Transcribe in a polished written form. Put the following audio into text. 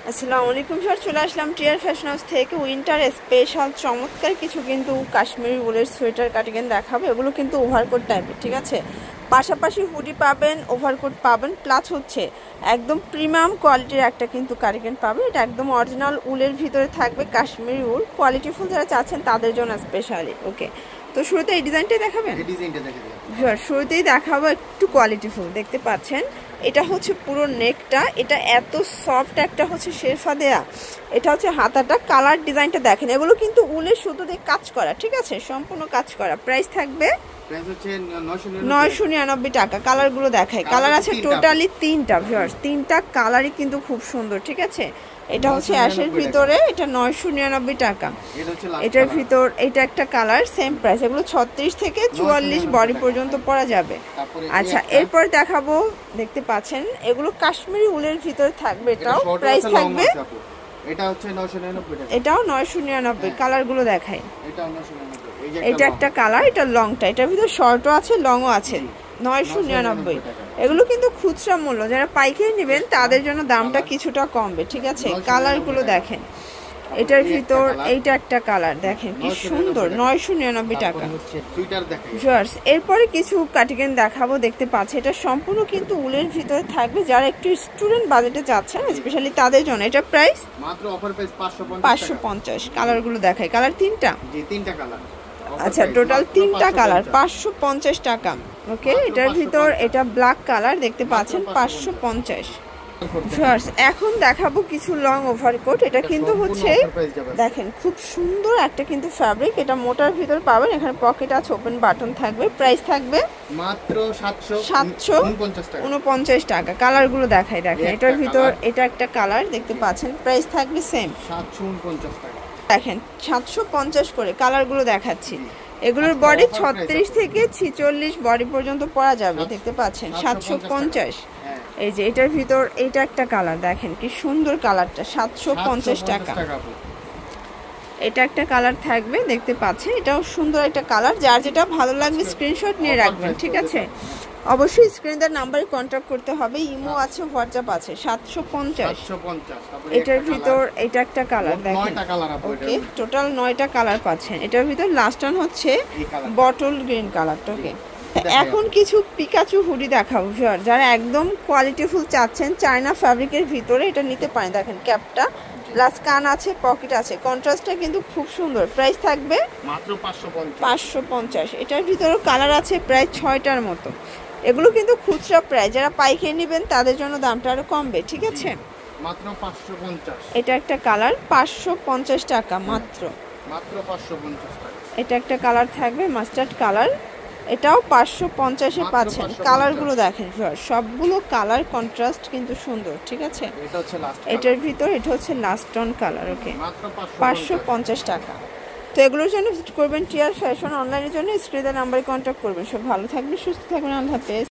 আসসালামু আলাইকুম স্যার, চলে আসলাম টিয়ার ফ্যাশন হাউস থেকে উইন্টার স্পেশাল চমৎকার কিছু কিন্তু কাশ্মীরি উলের সোয়েটার কাটিং দেখাবো। এগুলো কিন্তু ওভারকোট টাইপের, ঠিক আছে। পাশাপাশি হুডি পাবেন, ওভারকোট পাবেন, প্লাস হচ্ছে একদম প্রিমিয়াম কোয়ালিটির একটা কিন্তু কার্ডিগান পাবেন। এটা একদম অরিজিনাল উলের ভিতরে থাকবে, কাশ্মীরি উল কোয়ালিটিফুল যারা চাচ্ছেন তাদের জন্য স্পেশালি। ওকে, তো শুরুতে এই ডিজাইনটাই দেখাবেন। শুরুতেই দেখাবো একটু কোয়ালিটিফুল, দেখতে পাচ্ছেন এটা হচ্ছে পুরো নেকটা, এটা এত সফট একটা হচ্ছে শেরফা দেয়া। এটা হচ্ছে হাতাটা, কালার ডিজাইনটা দেখেন, এগুলো কিন্তু উলের সুতো দিয়ে কাজ করা, ঠিক আছে, সম্পূর্ণ কাজ করা। প্রাইস থাকবে 999 টাকা। কালারগুলো দেখায়, কালার আছে টোটালি 3টা ভিউয়ার্স, 3টা কালারই কিন্তু খুব সুন্দর, ঠিক আছে। এটা হচ্ছে অ্যাশের ভিতরে, এটা 999 টাকা। এটার ভিতর এটা একটা কালার, সেম প্রাইস। এগুলো 36 থেকে 44 বডি পর্যন্ত পরা যাবে। আচ্ছা, এরপর দেখাবো, দেখতে পাচ্ছেন এগুলো কাশ্মীরি উলের ভিতরে থাকবে। এটাও প্রাইস থাকবে, এটাও 999। কালারগুলো দেখাই, এটা একটা কালার, এটা লংটা, এটার ভিতর শর্টও আছে, লংও আছে। 999। এগুলো কিন্তু খুচরা মূল্য, যারা পাইকারি নেবেন তাদের জন্য দামটা কিছুটা কমবে, ঠিক আছে। কালারগুলো দেখেন, এটার ভিতর এইটা একটা কালার দেখেন কি সুন্দর, 999 টাকা। এরপরে কিছু কাটিং দেখাবো, দেখতে পাচ্ছি এটা সম্পূর্ণ কিন্তু উলের ভিতরে থাকবে। যারা একটু স্টুডেন্ট বাজেটে যাচ্ছেন স্পেশালি তাদের জন্য এটা প্রাইস মাত্র অফার প্রাইস 550। কালারগুলো দেখাই, কালার 3টা, কালার। আচ্ছা, টোটাল 3টা কালার, 550 টাকা। ওকে, এটার ভিতর এটা ব্ল্যাক কালার, দেখতে পাচ্ছেন 550। এখন দেখাবো কিছু লং ওভারকোট। এটা কিন্তু হচ্ছে দেখেন খুব সুন্দর একটা কিন্তু ফ্যাব্রিক, এটা মোটার ভিতর পাবেন, এখানে পকেট আছে, ওপেন বাটন থাকবে। প্রাইস থাকবে মাত্র 749 টাকা। কালারগুলো দেখাই, দেখেন এটার ভিতর এটা একটা কালার, দেখতে পাচ্ছেন। প্রাইস থাকবে সেম 749 টাকা। দেখেন 750 করে। কালারগুলো দেখাচ্ছি, এগুলোর বডি 36 থেকে 46 বডি পর্যন্ত পরা যাবে, দেখতে পাচ্ছেন। 750। এই যে এটার ভিতর এইটা একটা কালার, দেখেন কি সুন্দর কালারটা, 750 টাকা। এটা একটা কালার থাকবে, দেখতে পাচ্ছেন, এটাও সুন্দর একটা কালার। যার যেটা ভালো লাগবে স্ক্রিনশট নিয়ে রাখবেন, ঠিক আছে। অবশ্যই স্ক্রিনের নাম্বারে কন্ট্যাক্ট করতে হবে, ইমো আছে, হোয়াটসঅ্যাপ আছে। 750। এটার ভিতর এটা একটা কালার, দেখেন। ওকে, টোটাল 9টা কালার পাচ্ছেন। এটার ভিতর লাস্ট ওয়ান হচ্ছে বটল গ্রিন কালারটা। ওকে, এখন কিছু পিকাচু হুডি দেখাবো ভিউয়ার, যারা একদম কোয়ালিটিফুল চাচ্ছেন চায়না ফ্যাব্রিকের ভিতরে, এটা নিতে পারেন। দেখেন ক্যাপটা, প্লাস কান আছে, পকেট আছে, কন্ট্রাস্টটা কিন্তু খুব সুন্দর। প্রাইস থাকবে মাত্র 550। এটার ভিতরে কালার আছে প্রায় 6টার মতো। এগুলো কিন্তু খুচরা প্রাইস, যারা পাইকারি নেবেন তাদের জন্য দামটা আরো কমবে, ঠিক আছে। মাত্র 550। এটা একটা কালার, 550 টাকা মাত্র 550 টাকা। এটা একটা কালার থাকবে মাস্টার্ড কালার, এটাও 550-এ পাচ্ছেন। কালারগুলো দেখেন, সবগুলো কালার কন্ট্রাস্ট কিন্তু সুন্দর, ঠিক আছে। এটার ভিতর এটা হচ্ছে লাস্ট অন কালার। ওকে, 550 টাকা। তো এগুলোর জন্য ভিজিট করবেন টিয়ার ফ্যাশন। অনলাইনের জন্য স্ক্রিনের নাম্বারে কন্ট্যাক্ট করবেন। সব ভালো থাকবেন, সুস্থ থাকবেন, আল্লাহ হাফেজ।